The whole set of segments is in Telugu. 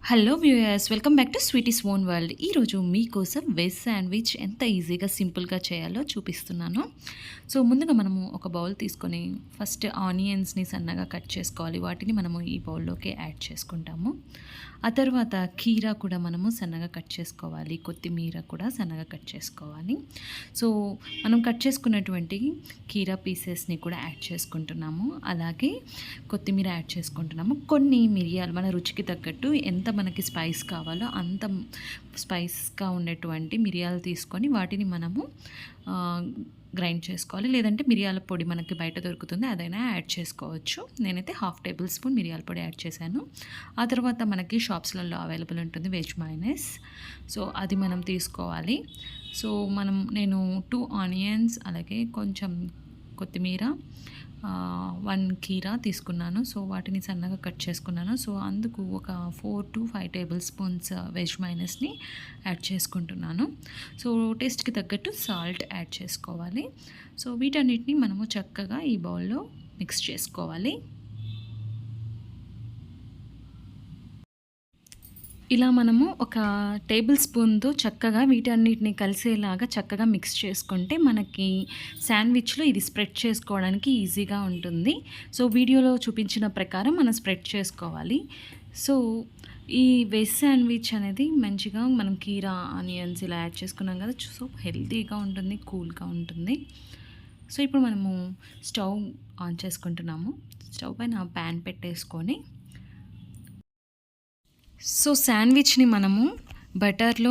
Hello viewers, welcome back to sweeties own world. ఈరోజు మీకోసం వెజ్ శాండ్విచ్ ఎంత ఈజీగా సింపుల్గా చేయాలో చూపిస్తున్నాను. సో ముందుగా మనము ఒక బౌల్ తీసుకొని ఫస్ట్ ఆనియన్స్ని సన్నగా కట్ చేసుకోవాలి. వాటిని మనము ఈ బౌల్లోకి యాడ్ చేసుకుంటాము. ఆ తర్వాత కీరా కూడా మనము సన్నగా కట్ చేసుకోవాలి. కొత్తిమీర కూడా సన్నగా కట్ చేసుకోవాలి. సో మనం కట్ చేసుకున్నటువంటి కీరా పీసెస్ని కూడా యాడ్ చేసుకుంటున్నాము. అలాగే కొత్తిమీర యాడ్ చేసుకుంటున్నాము. కొన్ని మిరియాలు మన రుచికి తగ్గట్టు ఎంత మనకి స్పైస్ కావాలో అంత స్పైస్గా ఉండేటువంటి మిరియాలు తీసుకొని వాటిని మనము గ్రైండ్ చేసుకోవాలి. లేదంటే మిరియాల పొడి మనకి బయట దొరుకుతుంది, అదైనా యాడ్ చేసుకోవచ్చు. నేనైతే 1/2 టేబుల్ స్పూన్ మిరియాల పొడి యాడ్ చేశాను. ఆ తర్వాత మనకి షాప్స్లలో అవైలబుల్ ఉంటుంది వెజ్ మైనస్. సో అది మనం తీసుకోవాలి. సో నేను 2 ఆనియన్స్ అలాగే కొంచెం కొత్తిమీర 1 కీరా తీసుకున్నాను. సో వాటిని సన్నగా కట్ చేసుకున్నాను. సో అందుకు ఒక 4 to 5 టేబుల్ స్పూన్స్ వెజ్ మైనస్ని యాడ్ చేసుకుంటున్నాను. సో టేస్ట్కి తగ్గట్టు సాల్ట్ యాడ్ చేసుకోవాలి. సో వీటన్నిటిని మనము చక్కగా ఈ బౌల్లో మిక్స్ చేసుకోవాలి. ఇలా మనము ఒక టేబుల్ స్పూన్తో చక్కగా వీటన్నిటిని కలిసేలాగా చక్కగా మిక్స్ చేసుకుంటే మనకి శాండ్విచ్లో ఇది స్ప్రెడ్ చేసుకోవడానికి ఈజీగా ఉంటుంది. సో వీడియోలో చూపించిన ప్రకారం మనం స్ప్రెడ్ చేసుకోవాలి. సో ఈ వెజ్ శాండ్విచ్ అనేది మంచిగా మనం కీరా ఆనియన్స్ ఇలా యాడ్ చేసుకున్నాం కదా, సో హెల్తీగా ఉంటుంది, కూల్గా ఉంటుంది. సో ఇప్పుడు మనము స్టవ్ ఆన్ చేసుకుంటున్నాము. స్టవ్ పైన ప్యాన్ పెట్టేసుకొని సో శాండ్విచ్ని మనము బటర్లో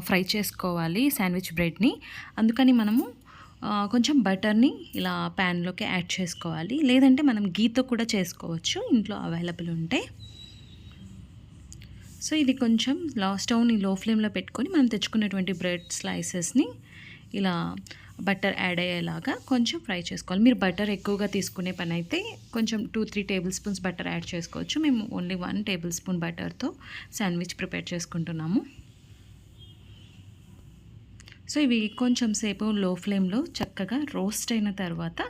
ఫ్రై చేసుకోవాలి, శాండ్విచ్ బ్రెడ్ని. అందుకని మనము కొంచెం బటర్ని ఇలా ప్యాన్లోకి యాడ్ చేసుకోవాలి. లేదంటే మనం గీతో కూడా చేసుకోవచ్చు ఇంట్లో అవైలబుల్ ఉంటే. సో ఇది కొంచెం స్టవ్ని లో ఫ్లేమ్లో పెట్టుకొని మనం తెచ్చుకున్నటువంటి బ్రెడ్ స్లైసెస్ని ఇలా బటర్ యాడ్ అయ్యేలాగా కొంచెం ఫ్రై చేసుకోవాలి. మీరు బటర్ ఎక్కువగా తీసుకునే పని అయితే కొంచెం 2-3 టేబుల్ స్పూన్స్ బటర్ యాడ్ చేసుకోవచ్చు. మేము ఓన్లీ 1 టేబుల్ స్పూన్ బటర్తో శాండ్విచ్ ప్రిపేర్ చేసుకుంటున్నాము. సో ఇవి కొంచెం సేపు లో ఫ్లేమ్లో చక్కగా రోస్ట్ అయిన తర్వాత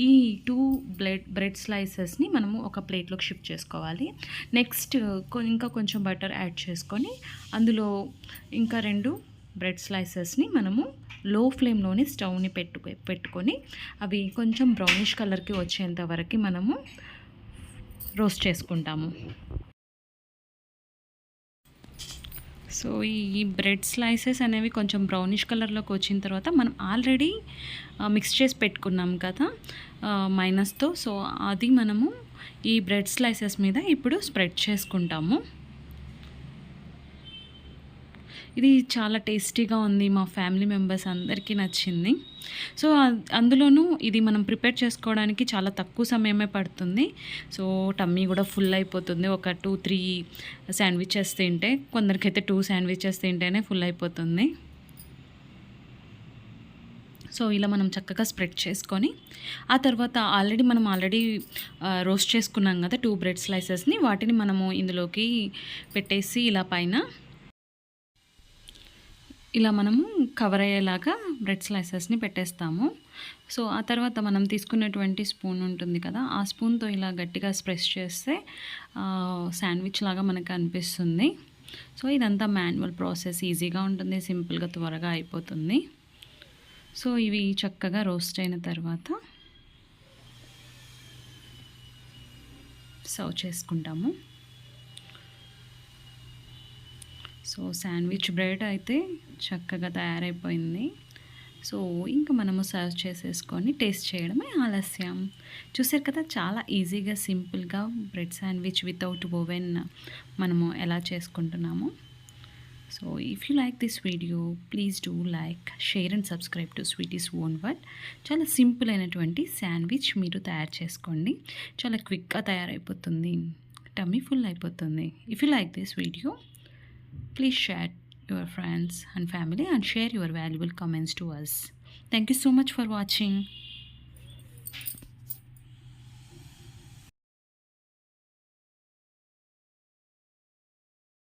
ఈ 2 బ్రెడ్ స్లైసెస్ని మనము ఒక ప్లేట్లోకి షిఫ్ట్ చేసుకోవాలి. నెక్స్ట్ ఇంకా కొంచెం బటర్ యాడ్ చేసుకొని అందులో ఇంకా 2 బ్రెడ్ స్లైసెస్ని మనము లో ఫ్లేమ్లోనే స్టవ్ని పెట్టుకొని అవి కొంచెం బ్రౌనిష్ కలర్కి వచ్చేంత వరకు మనము రోస్ట్ చేసుకుంటాము. సో ఈ బ్రెడ్ స్లైసెస్ అనేవి కొంచెం బ్రౌనిష్ కలర్లోకి వచ్చిన తర్వాత మనం ఆల్రెడీ మిక్స్ చేసి పెట్టుకున్నాం కదా మైనస్తో. సో అది మనము ఈ బ్రెడ్ స్లైసెస్ మీద ఇప్పుడు స్ప్రెడ్ చేసుకుంటాము. ఇది చాలా టేస్టీగా ఉంది, మా ఫ్యామిలీ మెంబర్స్ అందరికీ నచ్చింది. సో అందులోనూ ఇది మనం ప్రిపేర్ చేసుకోవడానికి చాలా తక్కువ సమయమే పడుతుంది. సో టమ్మీ కూడా ఫుల్ అయిపోతుంది. ఒక 2-3 శాండ్విచెస్ తింటే, కొందరికైతే 2 శాండ్విచెస్ తింటేనే ఫుల్ అయిపోతుంది. సో ఇలా మనం చక్కగా స్ప్రెడ్ చేసుకొని ఆ తర్వాత మనం ఆల్రెడీ రోస్ట్ చేసుకున్నాం కదా 2 బ్రెడ్ స్లైసెస్ని, వాటిని మనము ఇందులోకి పెట్టేసి ఇలా మనము కవర్ అయ్యేలాగా బ్రెడ్ స్లైసెస్ని పెట్టేస్తాము. సో ఆ తర్వాత మనం తీసుకున్నటువంటి స్పూన్ ఉంటుంది కదా, ఆ స్పూన్తో ఇలా గట్టిగా ప్రెస్ చేస్తే శాండ్విచ్ లాగా మనకు అనిపిస్తుంది. సో ఇదంతా మాన్యువల్ ప్రాసెస్, ఈజీగా ఉంటుంది, సింపుల్గా త్వరగా అయిపోతుంది. సో ఇవి చక్కగా రోస్ట్ అయిన తర్వాత సర్వ్ చేసుకుంటాము. సో శాండ్విచ్ బ్రెడ్ అయితే చక్కగా తయారైపోయింది. సో ఇంకా మనము సర్వ్ చేసేసుకొని టేస్ట్ చేయడమే ఆలస్యం. చూసారు కదా, చాలా ఈజీగా సింపుల్గా బ్రెడ్ శాండ్విచ్ వితౌట్ ఓవెన్ మనము ఎలా చేసుకుంటున్నాము. So if you like this video please do like, share and subscribe to sweeties own world. చాలా సింపుల్ అయినటువంటి శాండ్విచ్ మీరు తయారు చేసుకోండి, చాలా క్విక్గా తయారైపోతుంది, టమ్మీ ఫుల్ అయిపోతుంది. If you like this video please share your friends and family and share your valuable comments to us. Thank you so much for watching.